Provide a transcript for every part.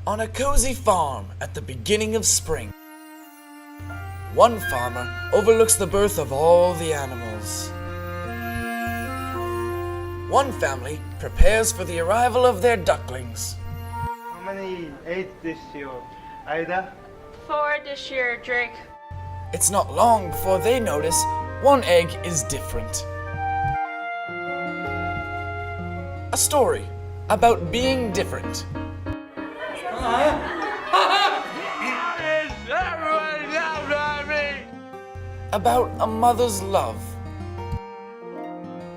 On a cozy farm at the beginning of spring, one farmer overlooks the birth of all the animals. One family prepares for the arrival of their ducklings. How many eggs this year, Ida? 4 this year, Drake. It's not long before they notice one egg is different. A story about being different. About a mother's love.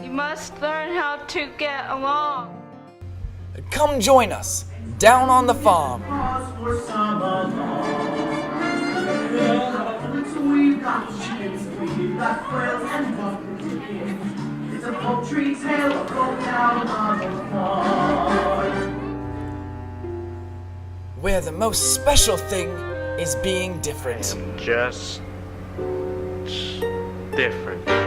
You must learn how to get along. Come join us down on the farm. We've got chickens, we've got quails and pumpkins. It's a poultry tale of go down on the farm. Where the most special thing is being different. Just different.